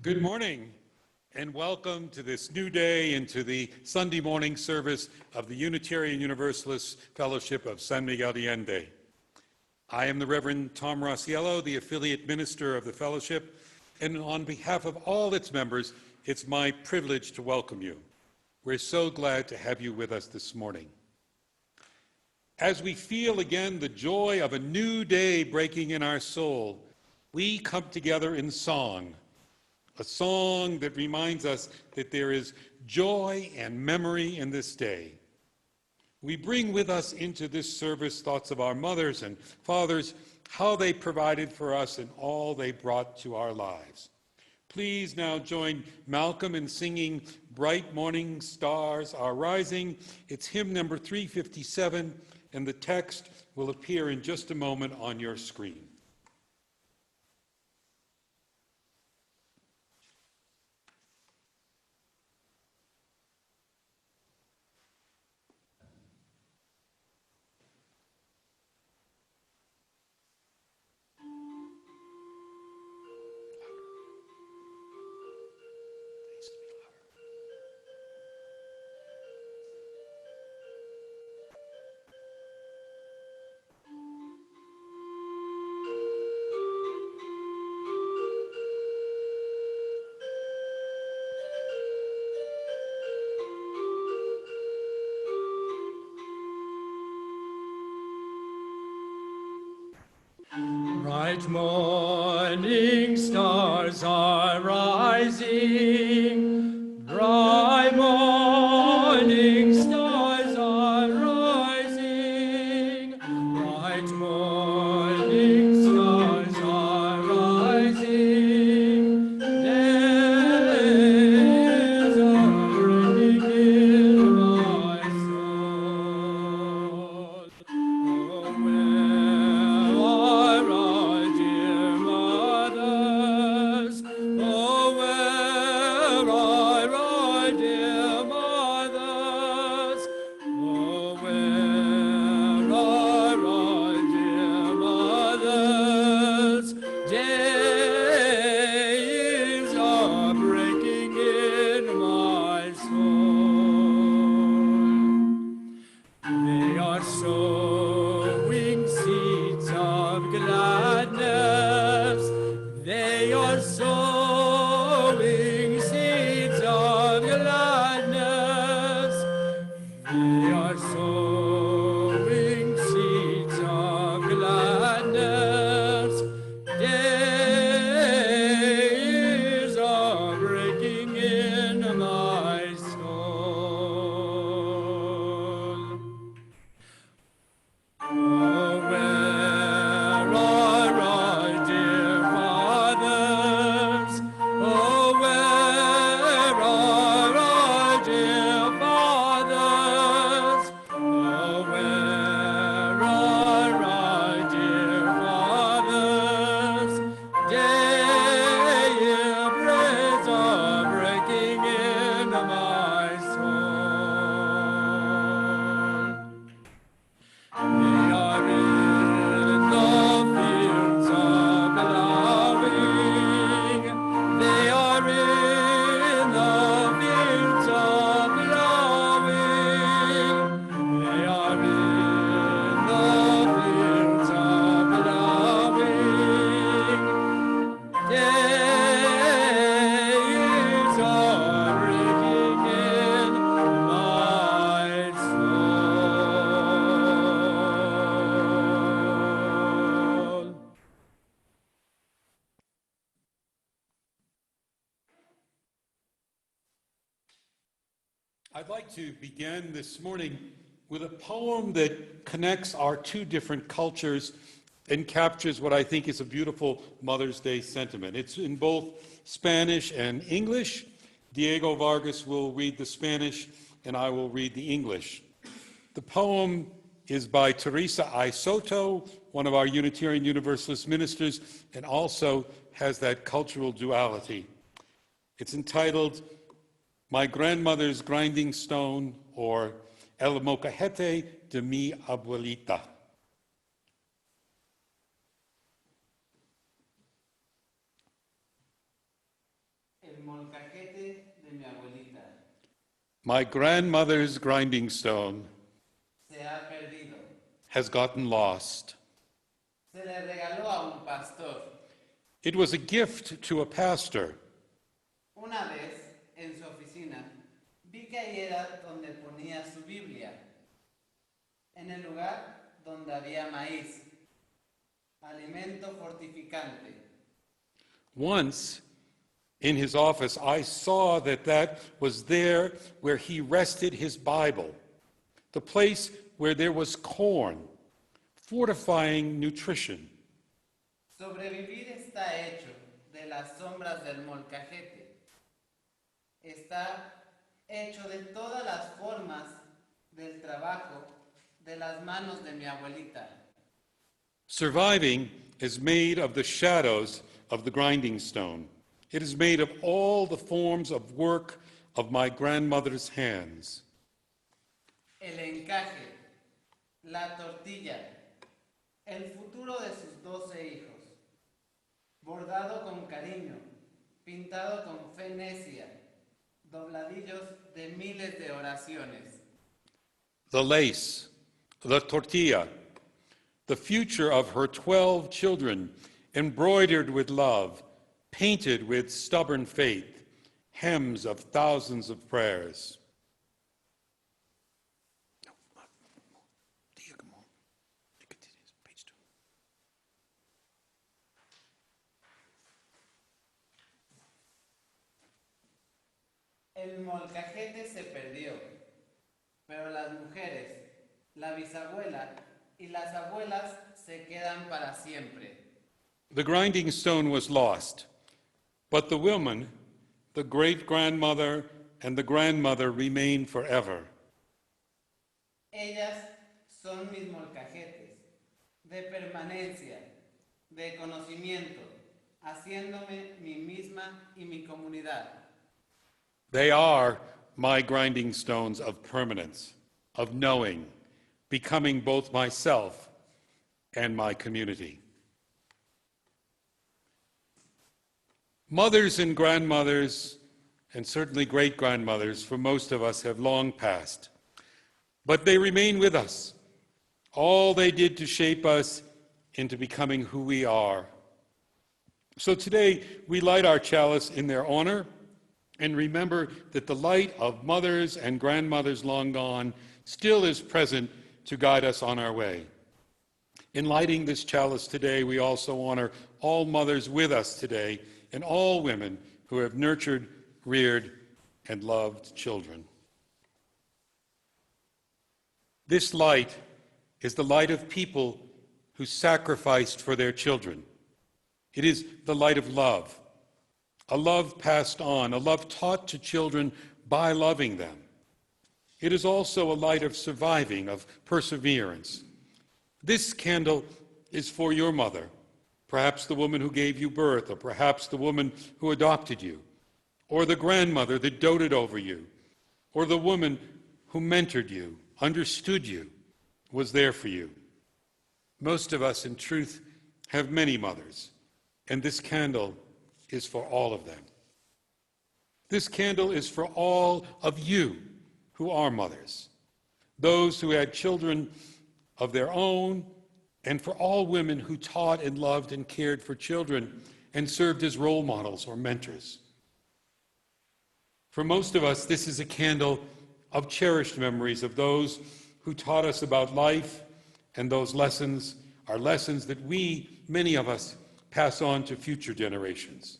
Good morning and welcome to this new day and to the Sunday morning service of the Unitarian Universalist Fellowship of San Miguel de Allende. I am the Reverend Tom Rosiello, the affiliate minister of the fellowship, and on behalf of all its members, it's my privilege to welcome you. We're so glad to have you with us this morning. As we feel again the joy of a new day breaking in our soul, we come together in song, a song that reminds us that there is joy and memory in this day. We bring with us into this service thoughts of our mothers and fathers, how they provided for us and all they brought to our lives. Please now join Malcolm in singing Bright Morning Stars Are Rising. It's hymn number 357, and the text will appear in just a moment on your screen. Bright morning stars are rising, bright morning stars are rising, bright morning stars are rising, days are breaking in my soul. Oh, where are our dear mothers? Oh, where are our dear mothers? Oh, where are our dear mothers? Days are breaking in my soul. They are sowing seeds of gladness. They are sowing seeds of gladness. They are sowing seeds of gladness. Days are breaking in my soul. Oh, where are our dear fathers? Oh, where are our dear fathers? Oh, where are our dear fathers? Daybreaks are breaking in my soul. They are in the fields of plowing. They are in the fields of plowing. They are in the fields of plowing. Days are breaking in my soul. I'd like to begin this morning with a poem that connects our two different cultures and captures what I think is a beautiful Mother's Day sentiment. It's in both Spanish and English. Diego Vargas will read the Spanish and I will read the English. The poem is by Teresa I. Soto, one of our Unitarian Universalist ministers, and also has that cultural duality. It's entitled My Grandmother's Grinding Stone, or El Molcajete de mi Abuelita. molcajete de mi abuelita My grandmother's grinding stone se ha perdido. has gotten lost. Se le regaló a un pastor. It was a gift to a pastor. Una vez, en su oficina, vi que ahí era donde ponía su Biblia, en el lugar donde había maíz, alimento fortificante. Once, in his office, I saw that was there where he rested his Bible, the place where there was corn, fortifying nutrition. Sobrevivir está hecho de las sombras del molcajete. Está hecho de todas las formas del trabajo de las manos de mi abuelita. Surviving is made of the shadows of the grinding stone. It is made of all the forms of work of my grandmother's hands. El encaje, la tortilla, el futuro de sus 12 hijos, bordado con cariño, pintado con fe necia, dobladillos de miles de oraciones. The lace, the tortilla, the future of her 12 children, embroidered with love, painted with stubborn faith, hems of thousands of prayers. El molcajete se perdió, pero las mujeres, la bisabuela y las abuelas se quedan para siempre. The grinding stone was lost, but the woman, the great-grandmother, and the grandmother remain forever. Ellas son mis molcajetes, de permanencia, de conocimiento, haciéndome mi misma y mi comunidad. They are my grinding stones of permanence, of knowing, becoming both myself and my community. Mothers and grandmothers, and certainly great-grandmothers, for most of us, have long passed. But they remain with us. All they did to shape us into becoming who we are. So today, we light our chalice in their honor and remember that the light of mothers and grandmothers long gone still is present to guide us on our way. In lighting this chalice today, we also honor all mothers with us today and all women who have nurtured, reared, and loved children. This light is the light of people who sacrificed for their children. It is the light of love, a love passed on, a love taught to children by loving them. It is also a light of surviving, of perseverance. This candle is for your mother, perhaps the woman who gave you birth, or perhaps the woman who adopted you, or the grandmother that doted over you, or the woman who mentored you, understood you, was there for you. Most of us, in truth, have many mothers, and this candle is for all of them. This candle is for all of you who are mothers, those who had children of their own, and for all women who taught and loved and cared for children and served as role models or mentors. For most of us, this is a candle of cherished memories of those who taught us about life, and those lessons are lessons that we, many of us, pass on to future generations.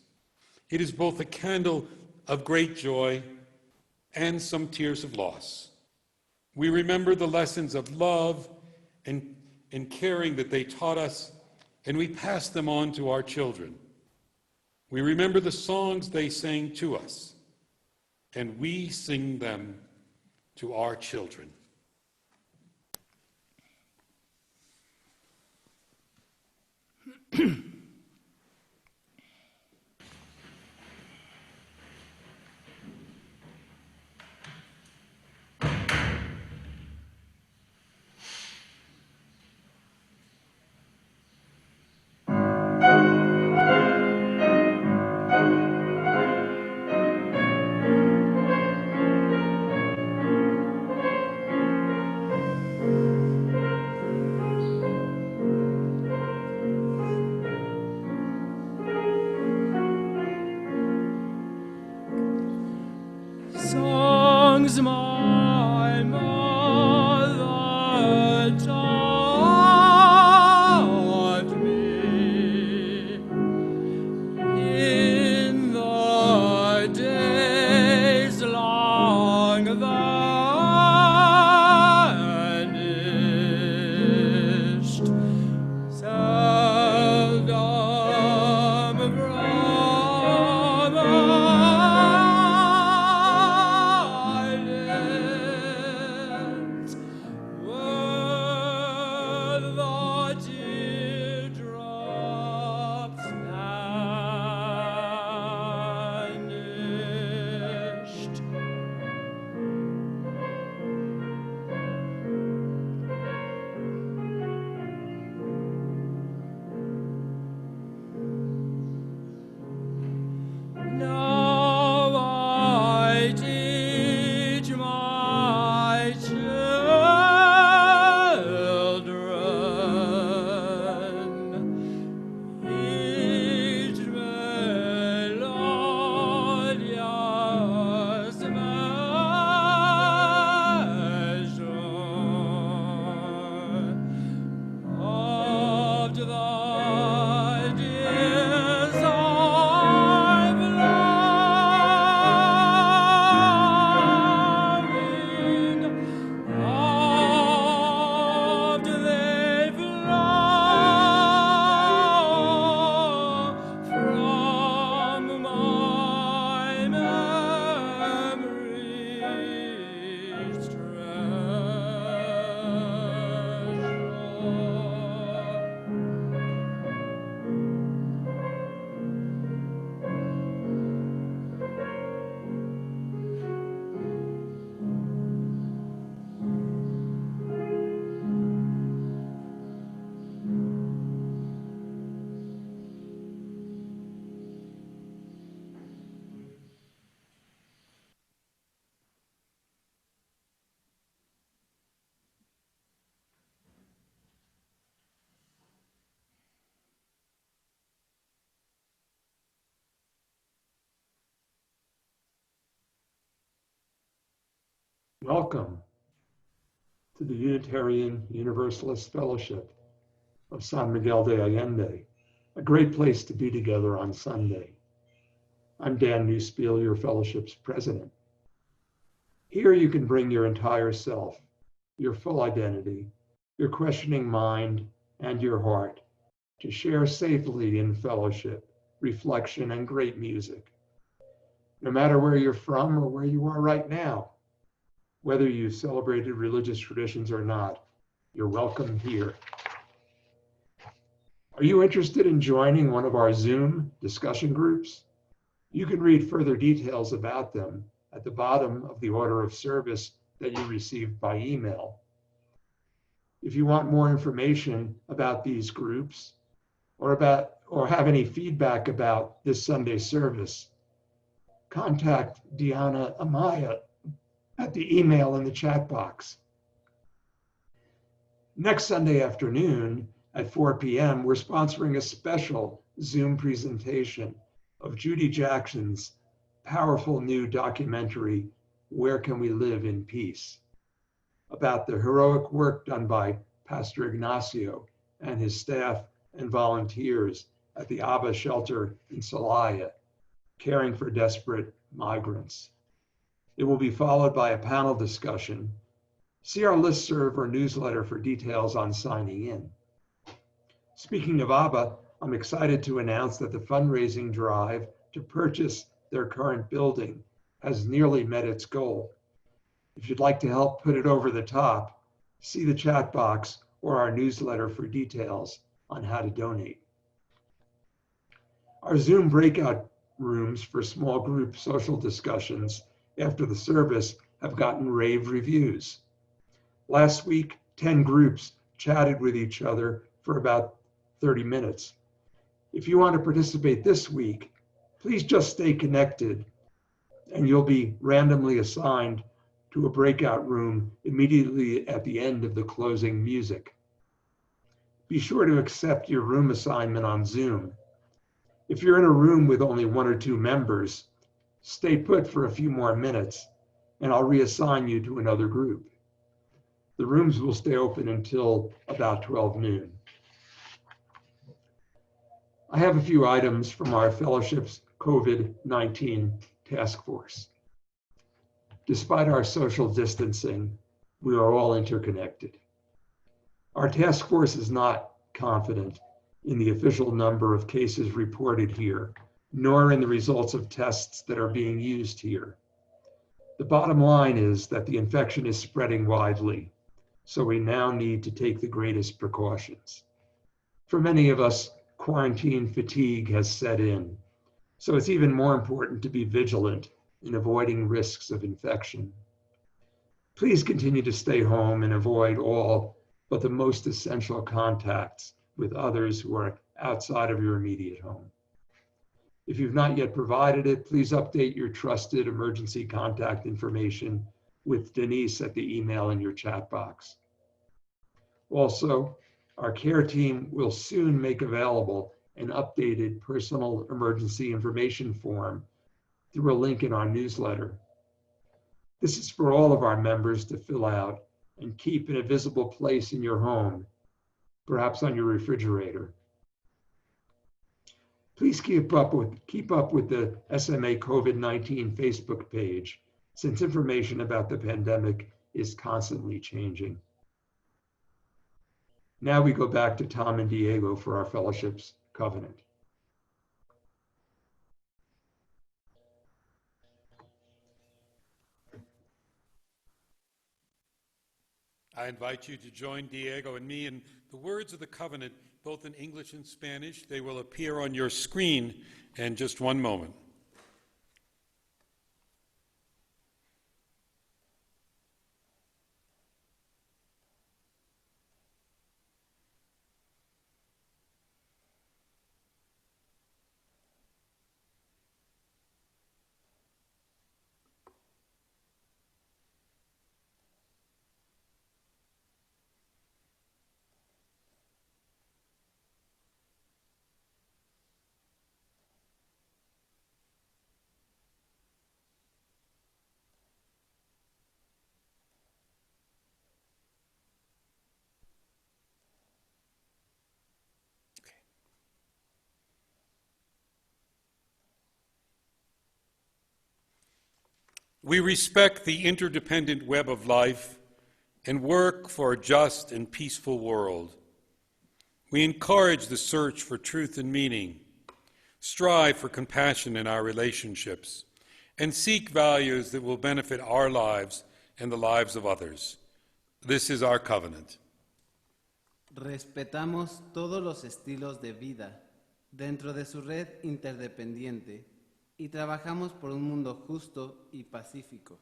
It is both a candle of great joy and some tears of loss. We remember the lessons of love and caring that they taught us, and we pass them on to our children. We remember the songs they sang to us, and we sing them to our children. Welcome to the Unitarian Universalist Fellowship of San Miguel de Allende, a great place to be together on Sunday. I'm Dan Newspiel, your fellowship's president. Here you can bring your entire self, your full identity, your questioning mind, and your heart to share safely in fellowship, reflection, and great music. No matter where you're from or where you are right now, whether you've celebrated religious traditions or not, you're welcome here. Are you interested in joining one of our Zoom discussion groups? You can read further details about them at the bottom of the order of service that you received by email. If you want more information about these groups or have any feedback about this Sunday service, contact Diana Amaya at the email in the chat box. Next Sunday afternoon at 4 p.m., we're sponsoring a special Zoom presentation of Judy Jackson's powerful new documentary, Where Can We Live in Peace?, about the heroic work done by Pastor Ignacio and his staff and volunteers at the Abba shelter in Celaya, caring for desperate migrants. It will be followed by a panel discussion. See our listserv or newsletter for details on signing in. Speaking of Abba, I'm excited to announce that the fundraising drive to purchase their current building has nearly met its goal. If you'd like to help put it over the top, see the chat box or our newsletter for details on how to donate. Our Zoom breakout rooms for small group social discussions after the service have gotten rave reviews. Last week, 10 groups chatted with each other for about 30 minutes. If you want to participate this week, please just stay connected and you'll be randomly assigned to a breakout room immediately at the end of the closing music. Be sure to accept your room assignment on Zoom. If you're in a room with only 1 or 2 members, stay put for a few more minutes and I'll reassign you to another group. The rooms will stay open until about 12 noon. I have a few items from our fellowship's COVID-19 task force. Despite our social distancing, we are all interconnected. Our task force is not confident in the official number of cases reported here, nor in the results of tests that are being used here. The bottom line is that the infection is spreading widely, so we now need to take the greatest precautions. For many of us, quarantine fatigue has set in, so it's even more important to be vigilant in avoiding risks of infection. Please continue to stay home and avoid all but the most essential contacts with others who are outside of your immediate home. If you've not yet provided it, please update your trusted emergency contact information with Denise at the email in your chat box. Also, our care team will soon make available an updated personal emergency information form through a link in our newsletter. This is for all of our members to fill out and keep in a visible place in your home, perhaps on your refrigerator. Please keep up with the SMA COVID-19 Facebook page, since information about the pandemic is constantly changing. Now we go back to Tom and Diego for our fellowship's covenant. I invite you to join Diego and me in the words of the covenant, both in English and Spanish. They will appear on your screen in just one moment. We respect the interdependent web of life and work for a just and peaceful world. We encourage the search for truth and meaning, strive for compassion in our relationships, and seek values that will benefit our lives and the lives of others. This is our covenant. Respetamos todos los estilos de vida dentro de su red interdependiente y trabajamos por un mundo justo y pacífico.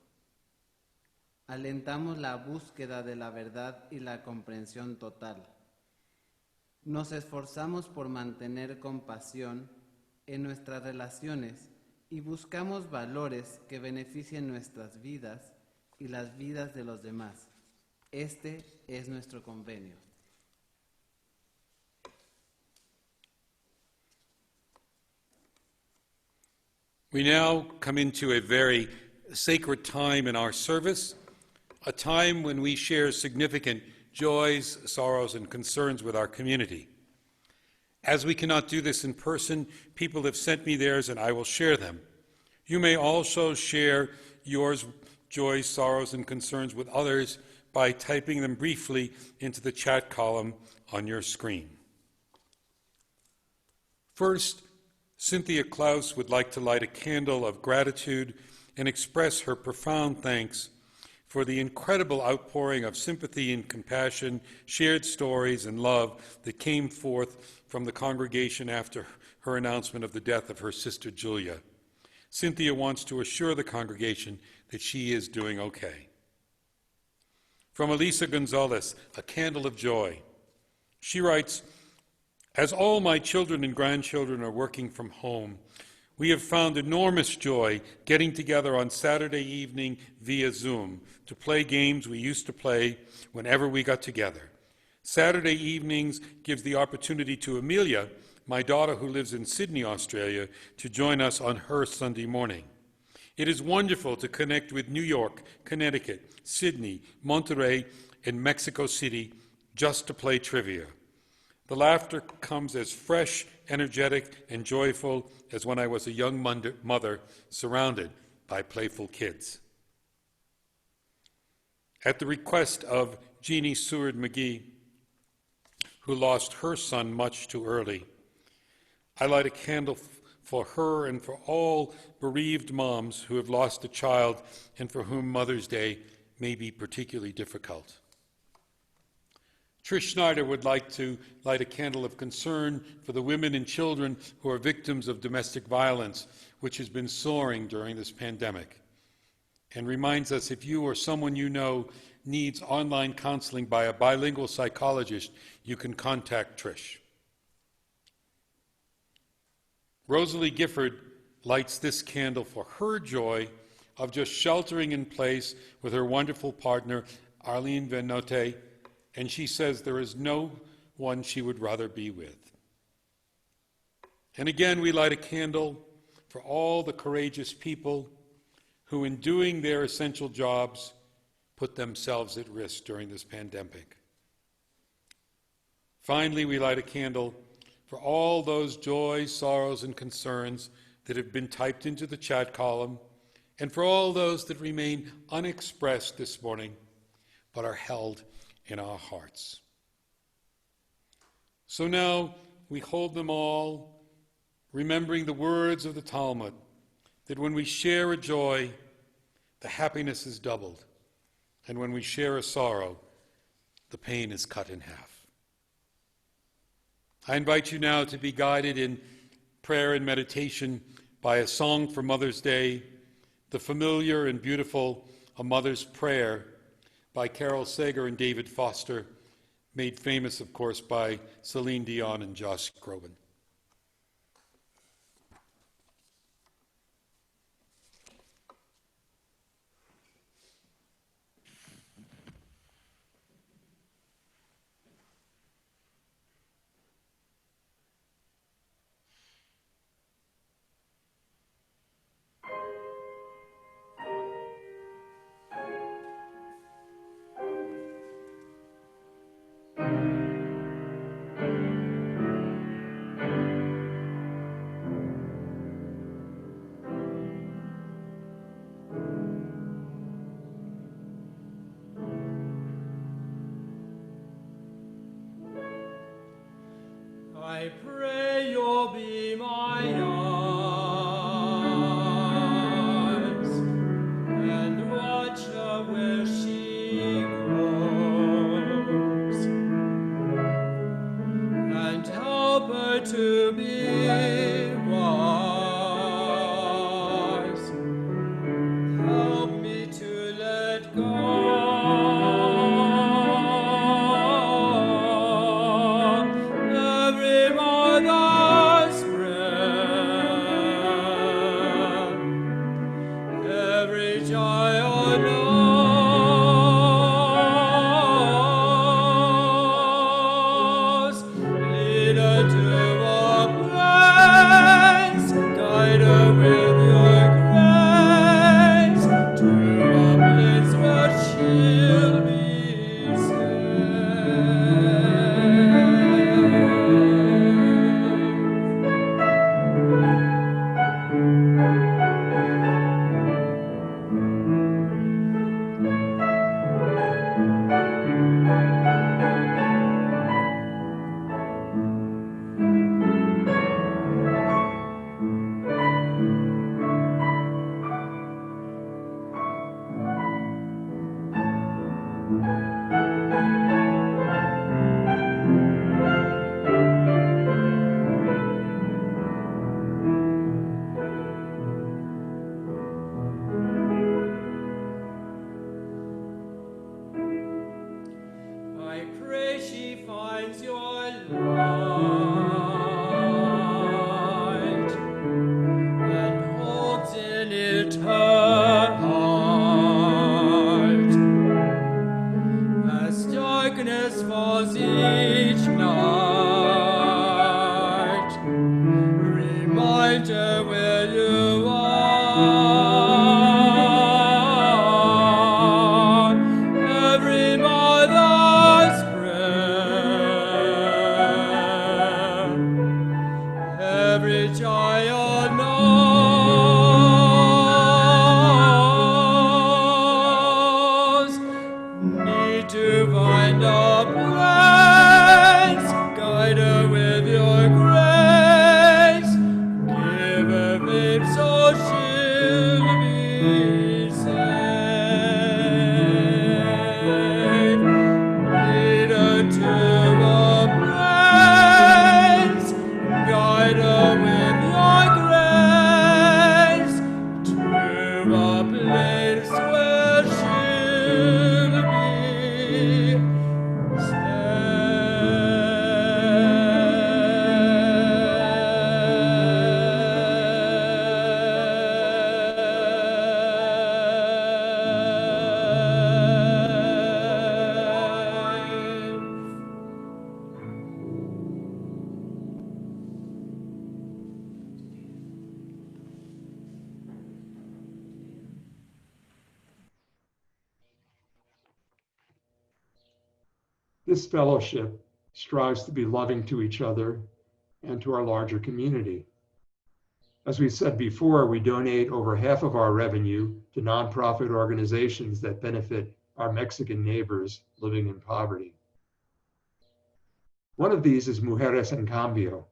Alentamos la búsqueda de la verdad y la comprensión total. Nos esforzamos por mantener compasión en nuestras relaciones y buscamos valores que beneficien nuestras vidas y las vidas de los demás. Este es nuestro convenio. We now come into a very sacred time in our service, a time when we share significant joys, sorrows, and concerns with our community. As we cannot do this in person, people have sent me theirs and I will share them. You may also share yours, joys, sorrows, and concerns with others by typing them briefly into the chat column on your screen. First, Cynthia Klaus would like to light a candle of gratitude and express her profound thanks for the incredible outpouring of sympathy and compassion, shared stories, and love that came forth from the congregation after her announcement of the death of her sister Julia. Cynthia wants to assure the congregation that she is doing okay. From Elisa Gonzalez, a candle of joy. She writes, "As all my children and grandchildren are working from home, we have found enormous joy getting together on Saturday evening via Zoom to play games we used to play whenever we got together. Saturday evenings gives the opportunity to Amelia, my daughter who lives in Sydney, Australia, to join us on her Sunday morning. It is wonderful to connect with New York, Connecticut, Sydney, Monterey, and Mexico City just to play trivia. The laughter comes as fresh, energetic, and joyful as when I was a young mother surrounded by playful kids." At the request of Jeannie Seward McGee, who lost her son much too early, I light a candle for her and for all bereaved moms who have lost a child and for whom Mother's Day may be particularly difficult. Trish Schneider would like to light a candle of concern for the women and children who are victims of domestic violence, which has been soaring during this pandemic, and reminds us if you or someone you know needs online counseling by a bilingual psychologist, you can contact Trish. Rosalie Gifford lights this candle for her joy of just sheltering in place with her wonderful partner, Arlene Venote, and she says there is no one she would rather be with. And again, we light a candle for all the courageous people who, in doing their essential jobs, put themselves at risk during this pandemic. Finally, we light a candle for all those joys, sorrows, and concerns that have been typed into the chat column, and for all those that remain unexpressed this morning, but are held in our hearts. So now we hold them all, remembering the words of the Talmud, that when we share a joy, the happiness is doubled, and when we share a sorrow, the pain is cut in half. I invite you now to be guided in prayer and meditation by a song for Mother's Day, the familiar and beautiful A Mother's Prayer by Carol Sager and David Foster, made famous, of course, by Celine Dion and Josh Groban. stranger where you are. Every mother's prayer, every child knows, need to find a place, guide her with your grace, give her faith so she'll be safe, lead her to a place, guide her with your grace, to a place where she'll be This fellowship strives to be loving to each other and to our larger community. As we said before, we donate over half of our revenue to nonprofit organizations that benefit our Mexican neighbors living in poverty. One of these is Mujeres en Cambio,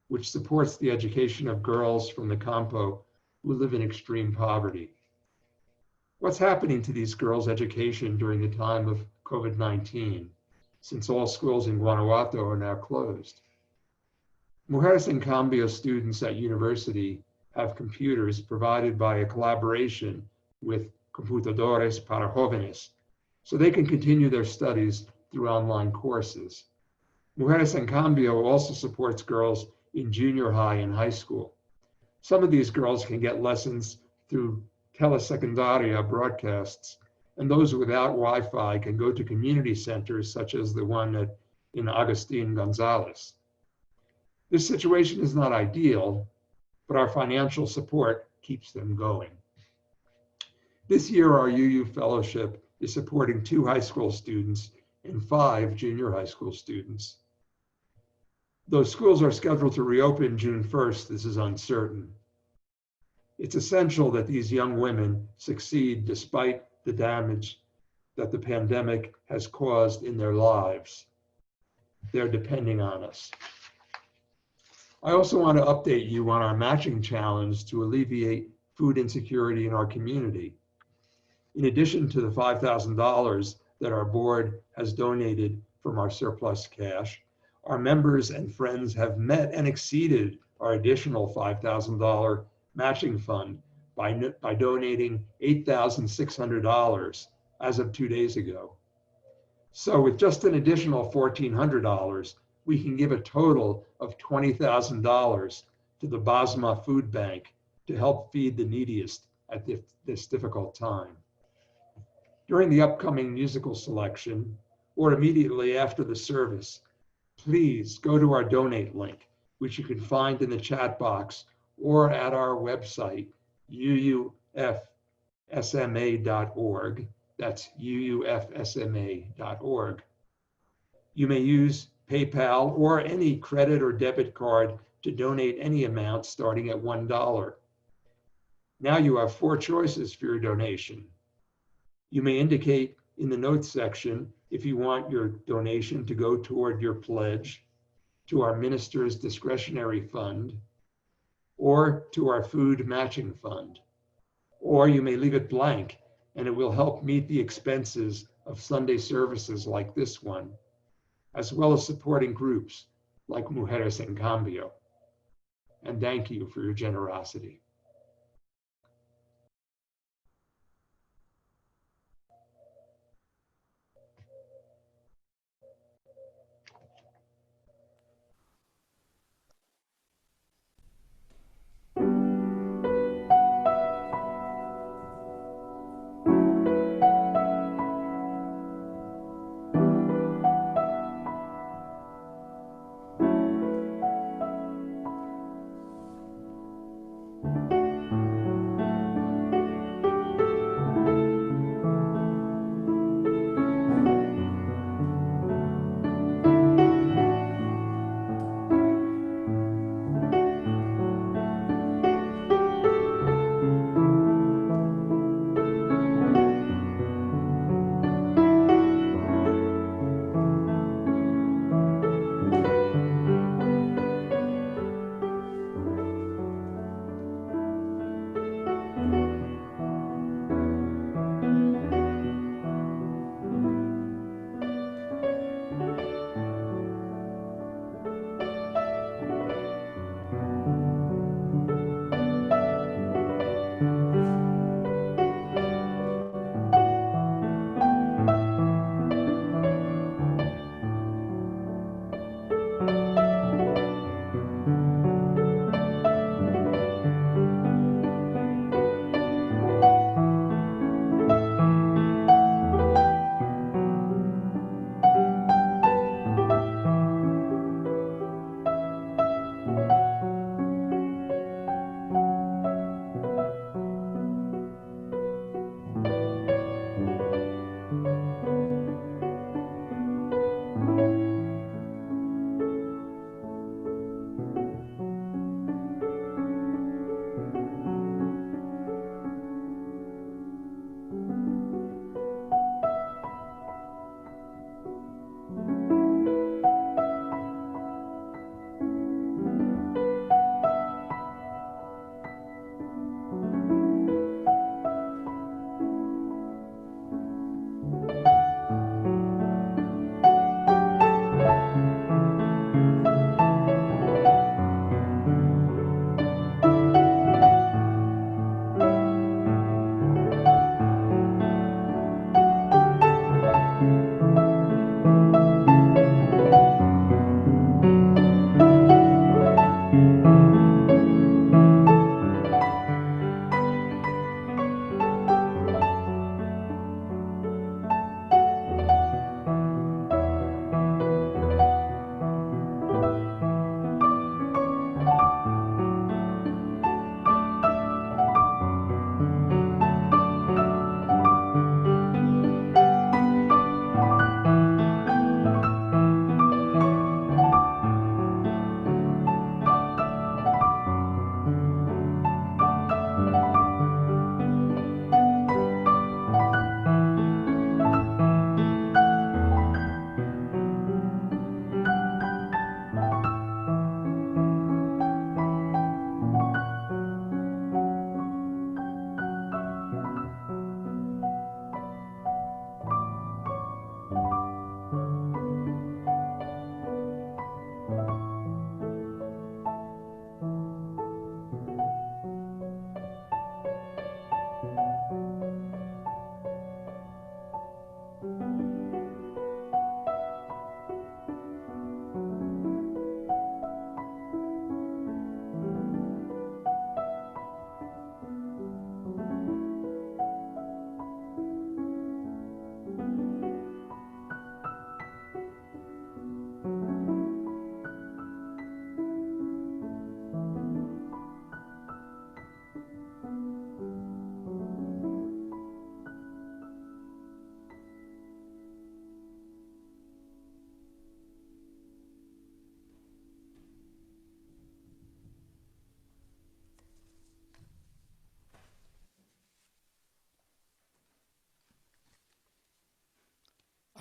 which supports the education of girls from the Campo who live in extreme poverty. What's happening to these girls' education during the time of COVID-19, since all schools in Guanajuato are now closed? Mujeres en Cambio students at university have computers provided by a collaboration with Computadores para Jóvenes, so they can continue their studies through online courses. Mujeres en Cambio also supports girls in junior high and high school. Some of these girls can get lessons through telesecundaria broadcasts, and those without Wi-Fi can go to community centers such as the one in Agustin Gonzalez. This situation is not ideal, but our financial support keeps them going. This year, our UU Fellowship is supporting 2 high school students and 5 junior high school students. Though schools are scheduled to reopen June 1st, this is uncertain. It's essential that these young women succeed despite the damage that the pandemic has caused in their lives. They're depending on us. I also want to update you on our matching challenge to alleviate food insecurity in our community. In addition to the $5,000 that our board has donated from our surplus cash, our members and friends have met and exceeded our additional $5,000 matching fund by donating $8,600 as of 2 days ago. So with just an additional $1,400, we can give a total of $20,000 to the Basma Food Bank to help feed the neediest at this difficult time. During the upcoming musical selection, or immediately after the service, please go to our donate link, which you can find in the chat box or at our website, UUFSMA.org. That's UUFSMA.org. You may use PayPal or any credit or debit card to donate any amount starting at $1. Now you have 4 choices for your donation. You may indicate in the notes section if you want your donation to go toward your pledge, to our minister's discretionary fund, or to our food matching fund. Or you may leave it blank and it will help meet the expenses of Sunday services like this one, as well as supporting groups like Mujeres en Cambio. And thank you for your generosity.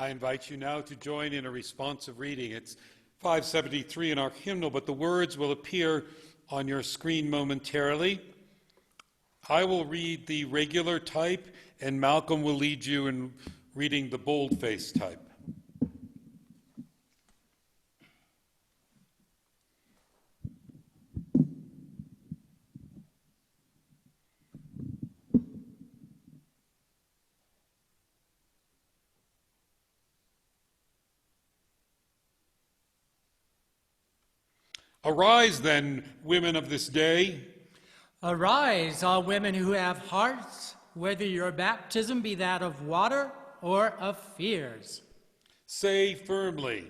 I invite you now to join in a responsive reading. It's 573 in our hymnal, but the words will appear on your screen momentarily. I will read the regular type, and Malcolm will lead you in reading the boldface type. Arise, then, women of this day. Arise, all women who have hearts, whether your baptism be that of water or of fears. Say firmly,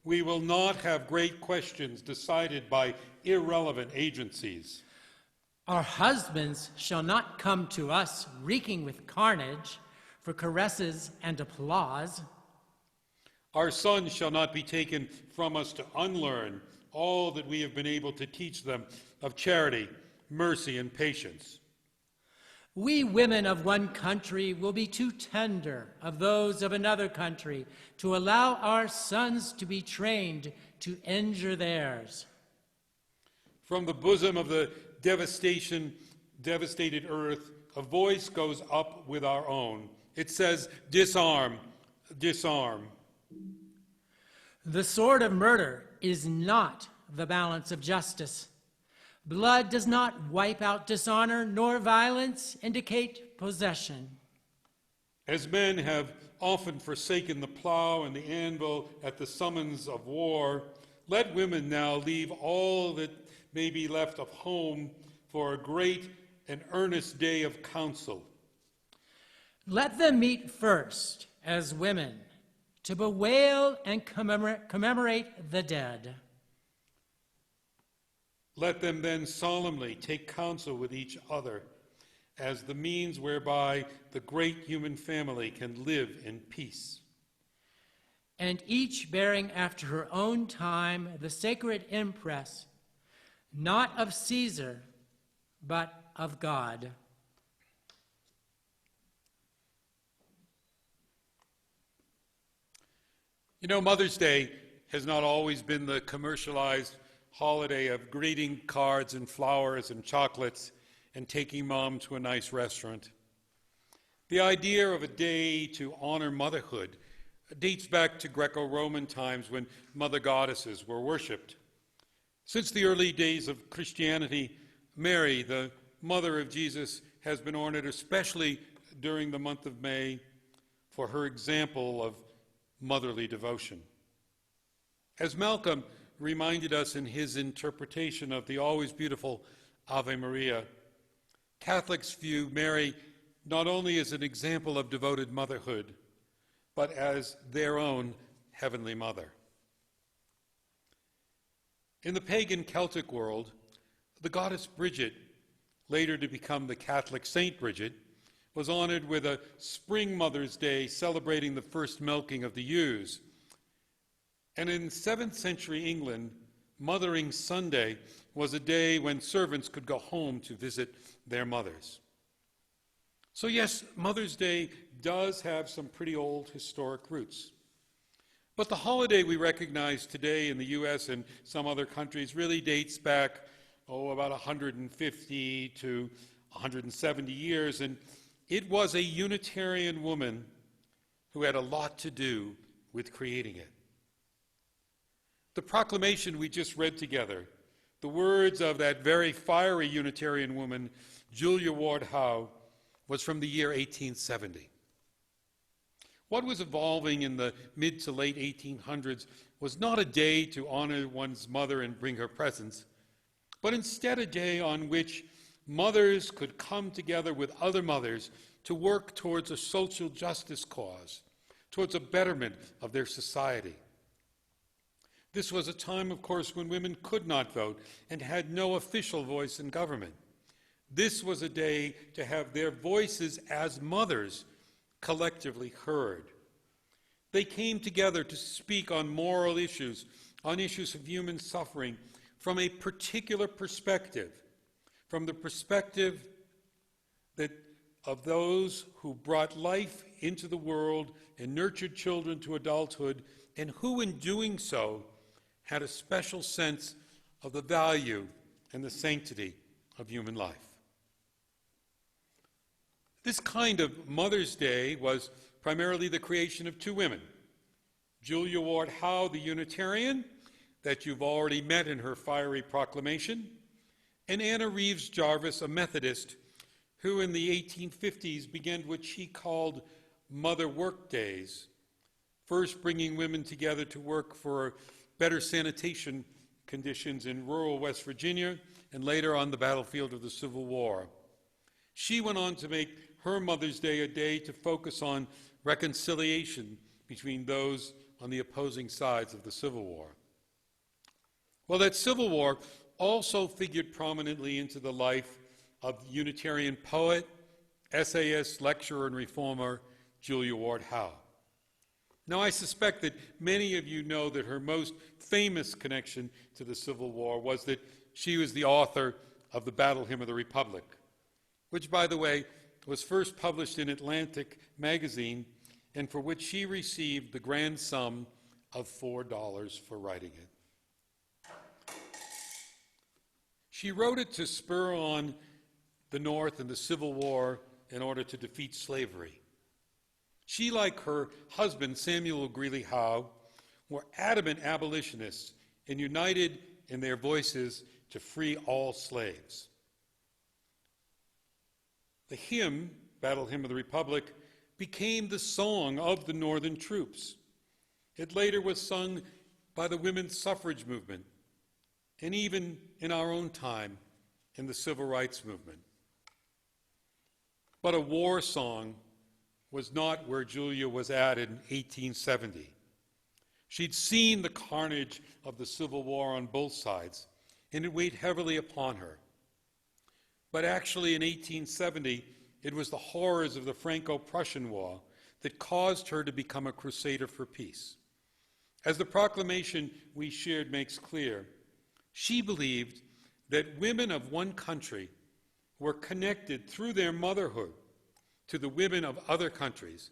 we will not have great questions decided by irrelevant agencies. Our husbands shall not come to us reeking with carnage for caresses and applause. Our sons shall not be taken from us to unlearn all that we have been able to teach them of charity, mercy, and patience. We women of one country will be too tender of those of another country to allow our sons to be trained to injure theirs. From the bosom of the devastated earth, a voice goes up with our own. It says, disarm, disarm. The sword of murder is not the balance of justice. Blood does not wipe out dishonor, nor violence indicate possession. As men have often forsaken the plow and the anvil at the summons of war, let women now leave all that may be left of home for a great and earnest day of counsel. Let them meet first as women to bewail and commemorate the dead. Let them then solemnly take counsel with each other as the means whereby the great human family can live in peace. And each bearing after her own time the sacred impress, not of Caesar, but of God. You know, Mother's Day has not always been the commercialized holiday of greeting cards and flowers and chocolates and taking mom to a nice restaurant. The idea of a day to honor motherhood dates back to Greco-Roman times when mother goddesses were worshipped. Since the early days of Christianity, Mary, the mother of Jesus, has been honored especially during the month of May for her example of motherly devotion. As Malcolm reminded us in his interpretation of the always beautiful Ave Maria, Catholics view Mary not only as an example of devoted motherhood, but as their own heavenly mother. In the pagan Celtic world, the goddess Bridget, later to become the Catholic Saint Bridget, was honored with a spring Mother's Day celebrating the first milking of the ewes. And in 7th century England, Mothering Sunday was a day when servants could go home to visit their mothers. So yes, Mother's Day does have some pretty old historic roots. But the holiday we recognize today in the U.S. and some other countries really dates back, about 150 to 170 years, and it was a Unitarian woman who had a lot to do with creating it. The proclamation we just read together, the words of that very fiery Unitarian woman, Julia Ward Howe, was from the year 1870. What was evolving in the mid to late 1800s was not a day to honor one's mother and bring her presents, but instead a day on which mothers could come together with other mothers to work towards a social justice cause, towards a betterment of their society. This was a time, of course, when women could not vote and had no official voice in government. This was a day to have their voices as mothers collectively heard. They came together to speak on moral issues, on issues of human suffering, from a particular perspective, from the perspective of those who brought life into the world and nurtured children to adulthood, and who in doing so had a special sense of the value and the sanctity of human life. This kind of Mother's Day was primarily the creation of two women, Julia Ward Howe, the Unitarian, that you've already met in her fiery proclamation, and Anna Reeves Jarvis, a Methodist, who in the 1850s began what she called Mother Work Days, first bringing women together to work for better sanitation conditions in rural West Virginia, and later on the battlefield of the Civil War. She went on to make her Mother's Day a day to focus on reconciliation between those on the opposing sides of the Civil War. Well, that Civil War also figured prominently into the life of Unitarian poet, essayist, lecturer, and reformer Julia Ward Howe. Now, I suspect that many of you know that her most famous connection to the Civil War was that she was the author of the Battle Hymn of the Republic, which, by the way, was first published in Atlantic magazine, and for which she received the grand sum of $4 for writing it. She wrote it to spur on the North in the Civil War in order to defeat slavery. She, like her husband, Samuel Greeley Howe, were adamant abolitionists and united in their voices to free all slaves. The hymn, Battle Hymn of the Republic, became the song of the Northern troops. It later was sung by the women's suffrage movement, and even in our own time in the civil rights movement. But a war song was not where Julia was at in 1870. She'd seen the carnage of the Civil War on both sides, and it weighed heavily upon her. But actually in 1870, it was the horrors of the Franco-Prussian War that caused her to become a crusader for peace. As the proclamation we shared makes clear, she believed that women of one country were connected through their motherhood to the women of other countries,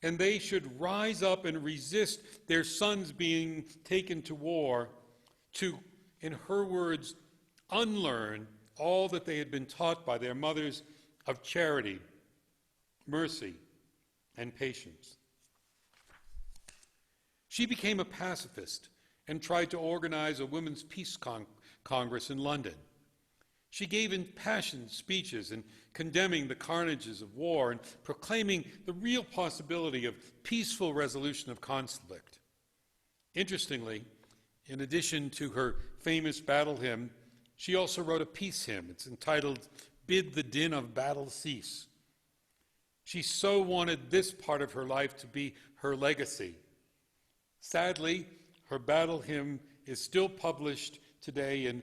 and they should rise up and resist their sons being taken to war to, in her words, unlearn all that they had been taught by their mothers of charity, mercy, and patience. She became a pacifist and tried to organize a women's peace congress in London. She gave impassioned speeches in condemning the carnages of war and proclaiming the real possibility of peaceful resolution of conflict. Interestingly, in addition to her famous battle hymn, she also wrote a peace hymn. It's entitled, "Bid the Din of Battle Cease." She so wanted this part of her life to be her legacy. Sadly, her battle hymn is still published today in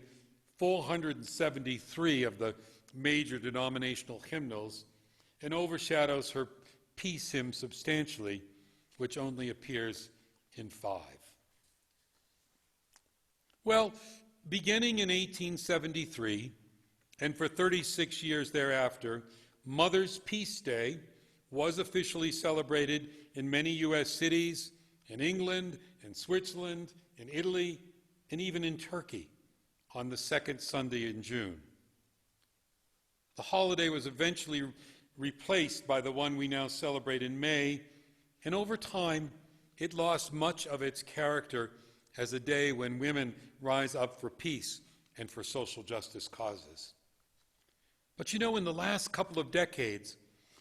473 of the major denominational hymnals and overshadows her peace hymn substantially, which only appears in 5. Well, beginning in 1873, and for 36 years thereafter, Mother's Peace Day was officially celebrated in many U.S. cities, in England, in Switzerland, in Italy, and even in Turkey on the second Sunday in June. The holiday was eventually replaced by the one we now celebrate in May, and over time, it lost much of its character as a day when women rise up for peace and for social justice causes. But you know, in the last couple of decades,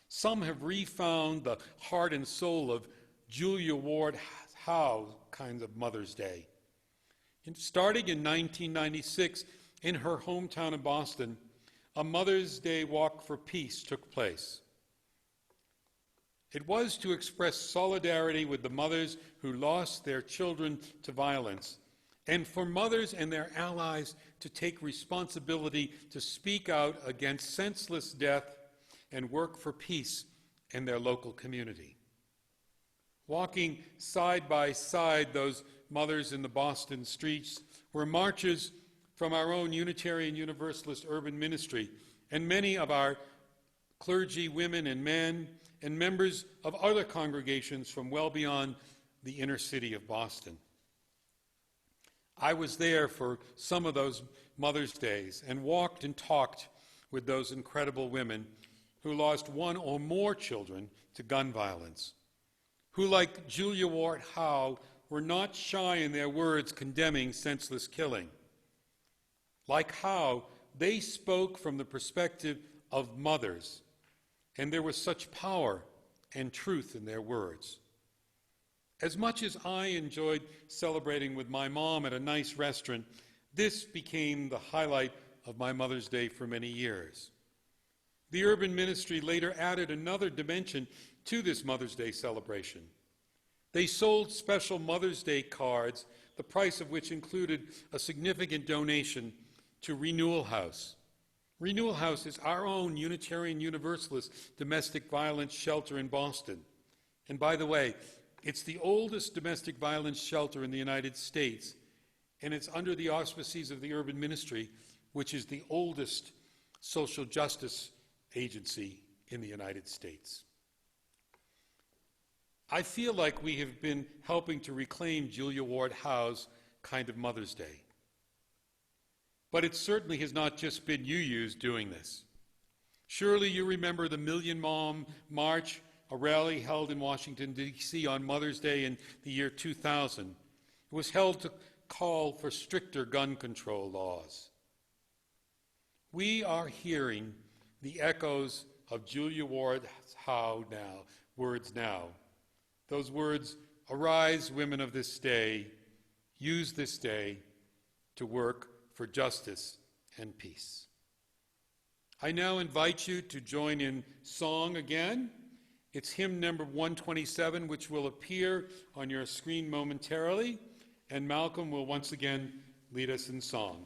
some have refound the heart and soul of Julia Ward Howe kind of Mother's Day. And starting in 1996, in her hometown of Boston, a Mother's Day Walk for Peace took place. It was to express solidarity with the mothers who lost their children to violence, and for mothers and their allies to take responsibility to speak out against senseless death and work for peace in their local community. Walking side by side those mothers in the Boston streets were marches from our own Unitarian Universalist urban ministry and many of our clergy, women and men, and members of other congregations from well beyond the inner city of Boston. I was there for some of those Mother's Days and walked and talked with those incredible women who lost one or more children to gun violence, who, like Julia Ward Howe, were not shy in their words condemning senseless killing. Like Howe, they spoke from the perspective of mothers, and there was such power and truth in their words. As much as I enjoyed celebrating with my mom at a nice restaurant, this became the highlight of my Mother's Day for many years. The urban ministry later added another dimension to this Mother's Day celebration. They sold special Mother's Day cards, the price of which included a significant donation to Renewal House. Renewal House is our own Unitarian Universalist domestic violence shelter in Boston. And by the way, it's the oldest domestic violence shelter in the United States, and it's under the auspices of the urban ministry, which is the oldest social justice agency in the United States. I feel like we have been helping to reclaim Julia Ward Howe's kind of Mother's Day. But it certainly has not just been UUs doing this. Surely you remember the Million Mom March, a rally held in Washington, D.C. on Mother's Day in the year 2000. It was held to call for stricter gun control laws. We are hearing the echoes of Julia Ward Howe now, words now. Those words, arise, women of this day, use this day to work for justice and peace. I now invite you to join in song again. It's hymn number 127, which will appear on your screen momentarily, and Malcolm will once again lead us in song.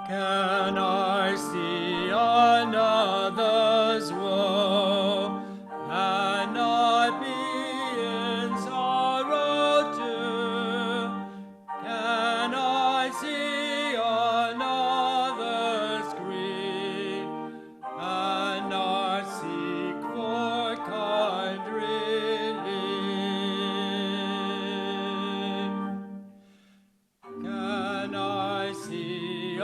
Can I see another's woe and not be in sorrow too? Can I see another's grief and not seek for kind relief? Can I see a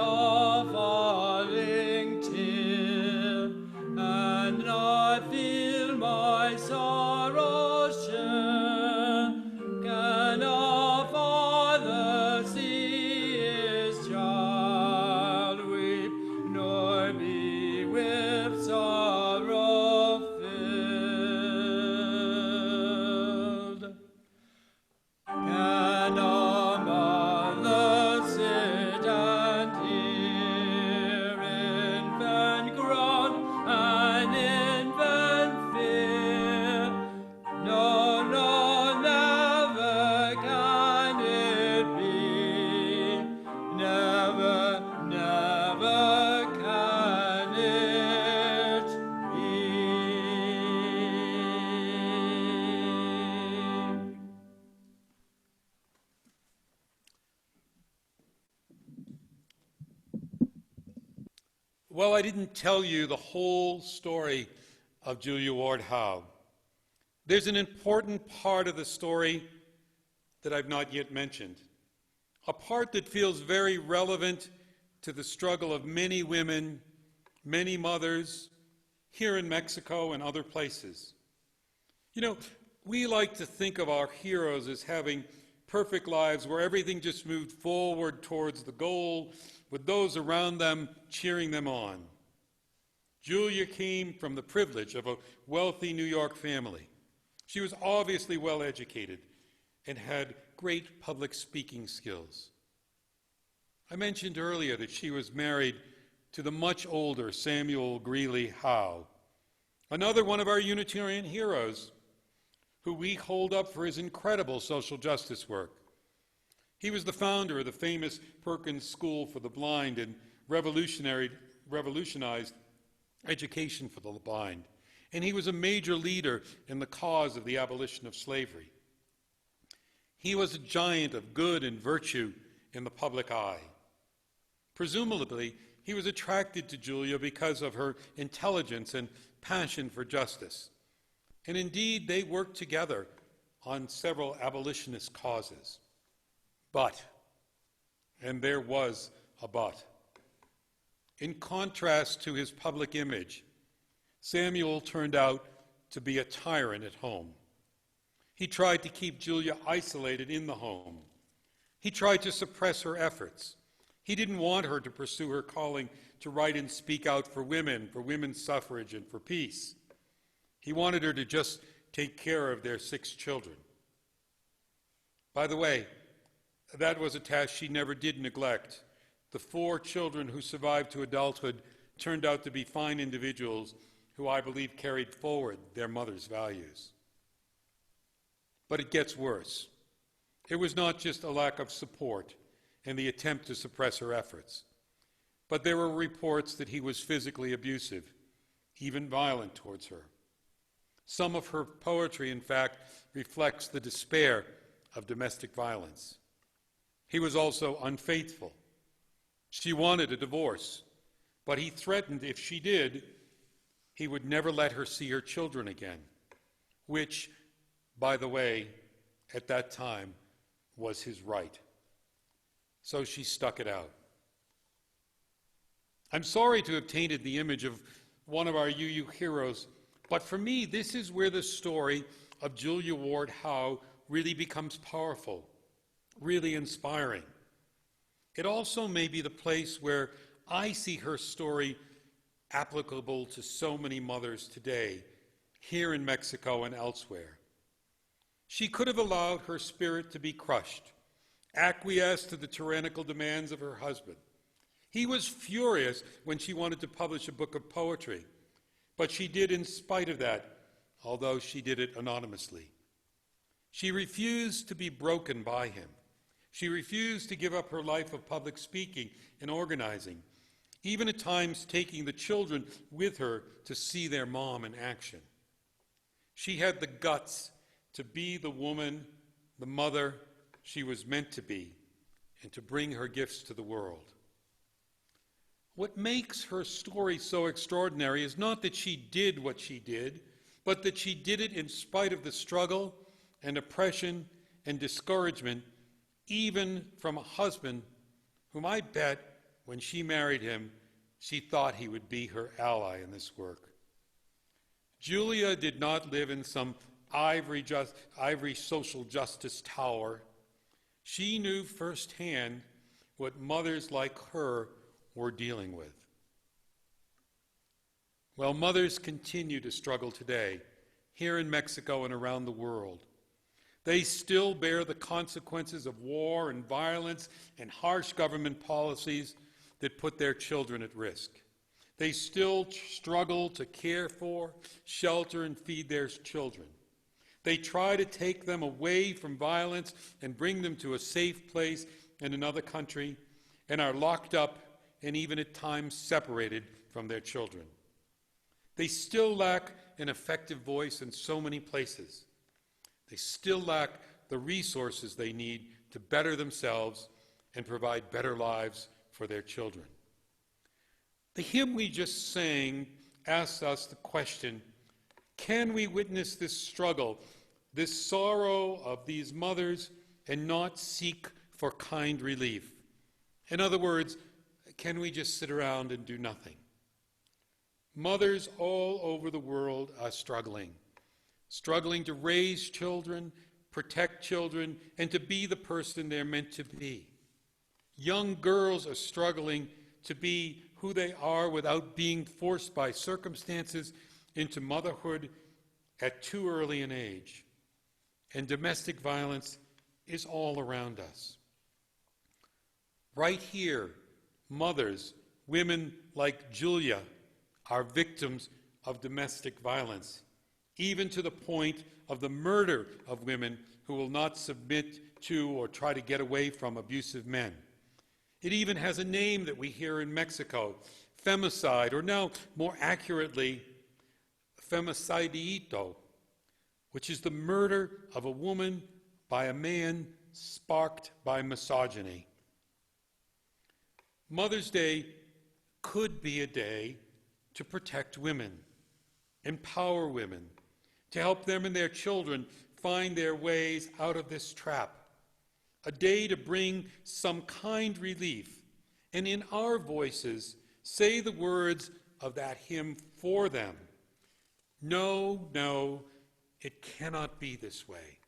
falling tear and not feel my sorrow share? Can a father see his child weep, nor be with sorrow filled? Can a mother sit and hear infant groan and infant fear? No, no, never can it be. Never, never can it be. Well, I didn't tell you the whole story of Julia Ward Howe. There's an important part of the story that I've not yet mentioned, a part that feels very relevant to the struggle of many women, many mothers, here in Mexico and other places. You know, we like to think of our heroes as having perfect lives where everything just moved forward towards the goal, with those around them cheering them on. Julia came from the privilege of a wealthy New York family. She was obviously well educated and had great public speaking skills. I mentioned earlier that she was married to the much older Samuel Greeley Howe, another one of our Unitarian heroes who we hold up for his incredible social justice work. He was the founder of the famous Perkins School for the Blind and revolutionized education for the blind. And he was a major leader in the cause of the abolition of slavery. He was a giant of good and virtue in the public eye. Presumably, he was attracted to Julia because of her intelligence and passion for justice. And indeed, they worked together on several abolitionist causes. But, and there was a but, in contrast to his public image, Samuel turned out to be a tyrant at home. He tried to keep Julia isolated in the home. He tried to suppress her efforts. He didn't want her to pursue her calling to write and speak out for women's suffrage, and for peace. He wanted her to just take care of their 6 children. By the way, that was a task she never did neglect. The 4 children who survived to adulthood turned out to be fine individuals who I believe carried forward their mother's values. But it gets worse. It was not just a lack of support and the attempt to suppress her efforts, but there were reports that he was physically abusive, even violent towards her. Some of her poetry, in fact, reflects the despair of domestic violence. He was also unfaithful. She wanted a divorce, but he threatened if she did, he would never let her see her children again, which, by the way, at that time was his right. So she stuck it out. I'm sorry to have tainted the image of one of our UU heroes, but for me, this is where the story of Julia Ward Howe really becomes powerful, really inspiring. It also may be the place where I see her story applicable to so many mothers today, here in Mexico and elsewhere. She could have allowed her spirit to be crushed, acquiesced to the tyrannical demands of her husband. He was furious when she wanted to publish a book of poetry, but she did in spite of that, although she did it anonymously. She refused to be broken by him. She refused to give up her life of public speaking and organizing, even at times taking the children with her to see their mom in action. She had the guts to be the woman, the mother she was meant to be, and to bring her gifts to the world. What makes her story so extraordinary is not that she did what she did, but that she did it in spite of the struggle and oppression and discouragement, even from a husband whom I bet when she married him, she thought he would be her ally in this work. Julia did not live in some ivory social justice tower. She knew firsthand what mothers like her were dealing with. Well, mothers continue to struggle today, here in Mexico and around the world. They still bear the consequences of war and violence and harsh government policies that put their children at risk. They still struggle to care for, shelter, and feed their children. They try to take them away from violence and bring them to a safe place in another country, and are locked up and even at times separated from their children. They still lack an effective voice in so many places. They still lack the resources they need to better themselves and provide better lives for their children. The hymn we just sang asks us the question, can we witness this struggle, this sorrow of these mothers, and not seek for kind relief? In other words, can we just sit around and do nothing? Mothers all over the world are struggling to raise children, protect children, and to be the person they're meant to be. Young girls are struggling to be who they are without being forced by circumstances into motherhood at too early an age. And domestic violence is all around us. Right here, mothers, women like Julia, are victims of domestic violence, even to the point of the murder of women who will not submit to or try to get away from abusive men. It even has a name that we hear in Mexico, femicide, or now more accurately, femicidio, which is the murder of a woman by a man sparked by misogyny. Mother's Day could be a day to protect women, empower women, to help them and their children find their ways out of this trap. A day to bring some kind relief, and in our voices, say the words of that hymn for them. No, no, it cannot be this way.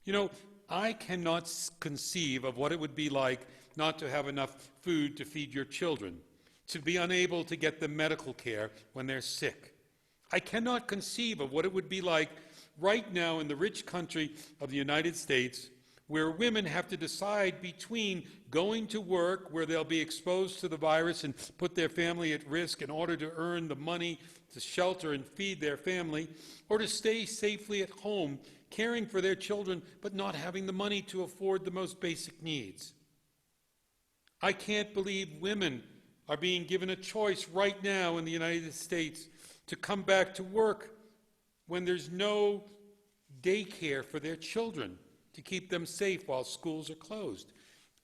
You know, I cannot conceive of what it would be like not to have enough food to feed your children, to be unable to get them medical care when they're sick. I cannot conceive of what it would be like right now in the rich country of the United States, where women have to decide between going to work where they'll be exposed to the virus and put their family at risk in order to earn the money to shelter and feed their family, or to stay safely at home caring for their children but not having the money to afford the most basic needs. I can't believe women are being given a choice right now in the United States to come back to work when there's no daycare for their children to keep them safe while schools are closed.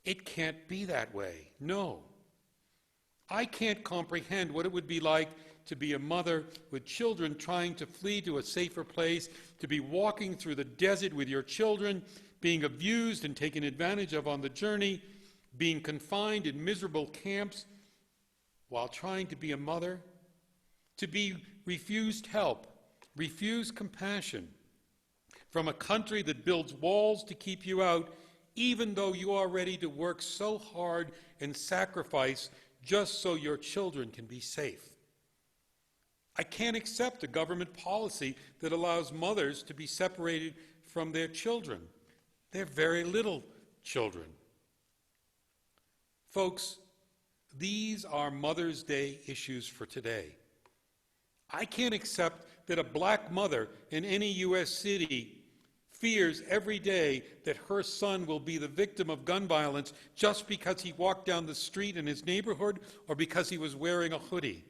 It can't be that way, no. I can't comprehend what it would be like to be a mother with children trying to flee to a safer place, to be walking through the desert with your children, being abused and taken advantage of on the journey, being confined in miserable camps while trying to be a mother, to be refused help, refused compassion from a country that builds walls to keep you out, even though you are ready to work so hard and sacrifice just so your children can be safe. I can't accept a government policy that allows mothers to be separated from their children, their very little children. Folks, these are Mother's Day issues for today. I can't accept that a black mother in any U.S. city fears every day that her son will be the victim of gun violence just because he walked down the street in his neighborhood or because he was wearing a hoodie.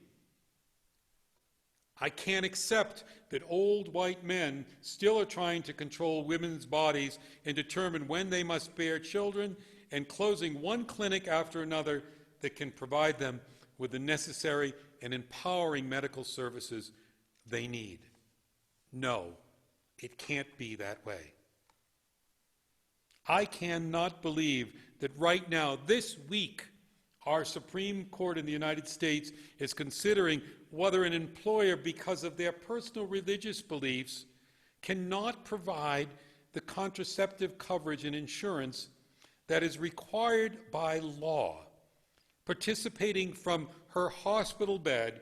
I can't accept that old white men still are trying to control women's bodies and determine when they must bear children, and closing one clinic after another that can provide them with the necessary and empowering medical services they need. No, it can't be that way. I cannot believe that right now, this week, our Supreme Court in the United States is considering whether an employer, because of their personal religious beliefs, cannot provide the contraceptive coverage and insurance that is required by law. Participating from her hospital bed,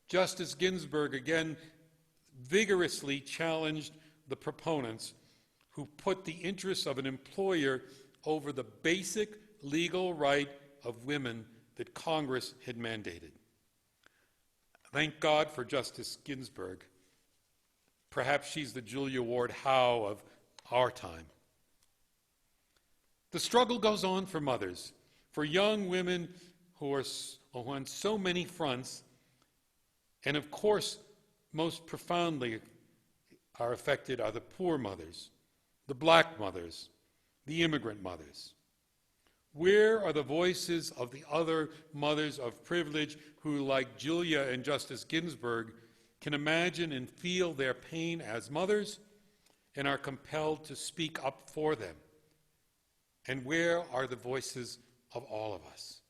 Justice Ginsburg again vigorously challenged the proponents who put the interests of an employer over the basic legal right of women that Congress had mandated. Thank God for Justice Ginsburg. Perhaps she's the Julia Ward Howe of our time. The struggle goes on for mothers, for young women who are on so many fronts, and of course, most profoundly are affected are the poor mothers, the black mothers, the immigrant mothers. Where are the voices of the other mothers of privilege who, like Julia and Justice Ginsburg, can imagine and feel their pain as mothers and are compelled to speak up for them? And where are the voices of all of us?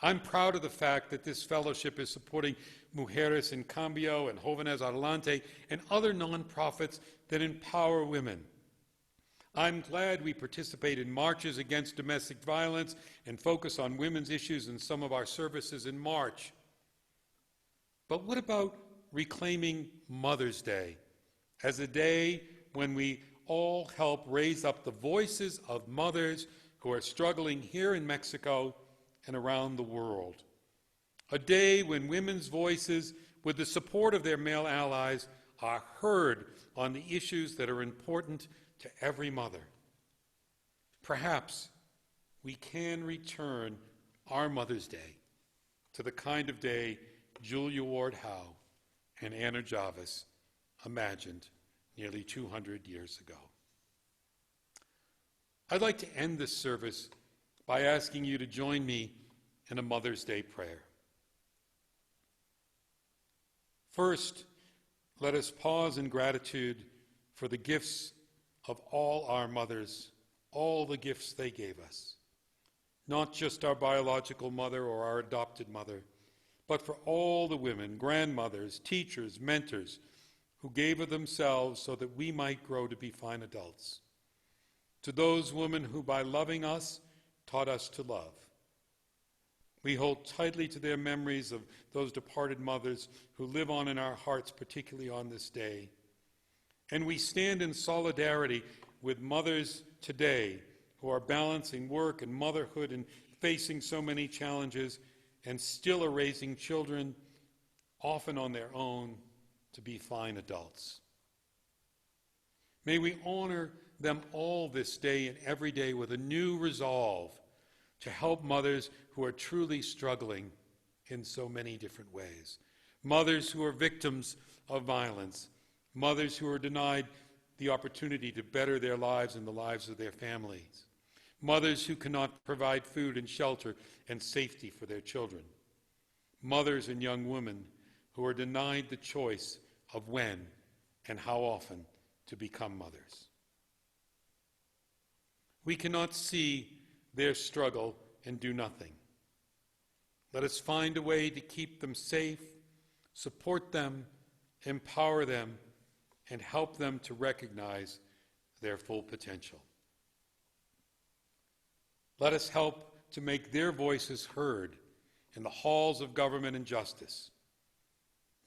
I'm proud of the fact that this fellowship is supporting Mujeres en Cambio and Jóvenes Adelante and other nonprofits that empower women. I'm glad we participate in marches against domestic violence and focus on women's issues in some of our services in March. But what about reclaiming Mother's Day as a day when we all help raise up the voices of mothers who are struggling here in Mexico and around the world. A day when women's voices, with the support of their male allies, are heard on the issues that are important to every mother. Perhaps we can return our Mother's Day to the kind of day Julia Ward Howe and Anna Jarvis imagined nearly 200 years ago. I'd like to end this service by asking you to join me in a Mother's Day prayer. First, let us pause in gratitude for the gifts of all our mothers, all the gifts they gave us. Not just our biological mother or our adopted mother, but for all the women, grandmothers, teachers, mentors, who gave of themselves so that we might grow to be fine adults. To those women who, by loving us, taught us to love. We hold tightly to their memories of those departed mothers who live on in our hearts, particularly on this day. And we stand in solidarity with mothers today who are balancing work and motherhood and facing so many challenges and still are raising children, often on their own, to be fine adults. May we honor them all this day and every day with a new resolve to help mothers who are truly struggling in so many different ways. Mothers who are victims of violence, mothers who are denied the opportunity to better their lives and the lives of their families, mothers who cannot provide food and shelter and safety for their children, mothers and young women who are denied the choice of when and how often to become mothers. We cannot see their struggle and do nothing. Let us find a way to keep them safe, support them, empower them, and help them to recognize their full potential. Let us help to make their voices heard in the halls of government and justice.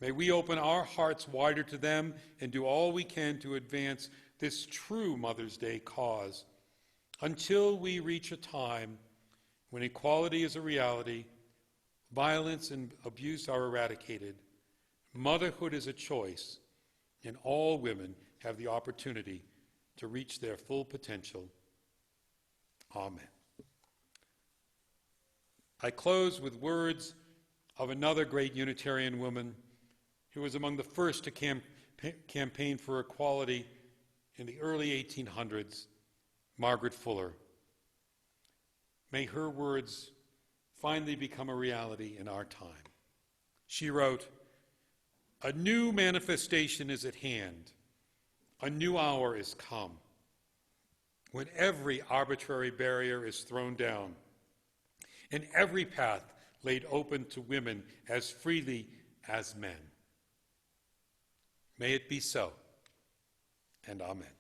May we open our hearts wider to them and do all we can to advance this true Mother's Day cause until we reach a time when equality is a reality, violence and abuse are eradicated, motherhood is a choice, and all women have the opportunity to reach their full potential. Amen. I close with words of another great Unitarian woman who was among the first to campaign for equality in the early 1800s, Margaret Fuller. May her words finally become a reality in our time. She wrote, "A new manifestation is at hand. A new hour is come, when every arbitrary barrier is thrown down and every path laid open to women as freely as men. May it be so, and amen."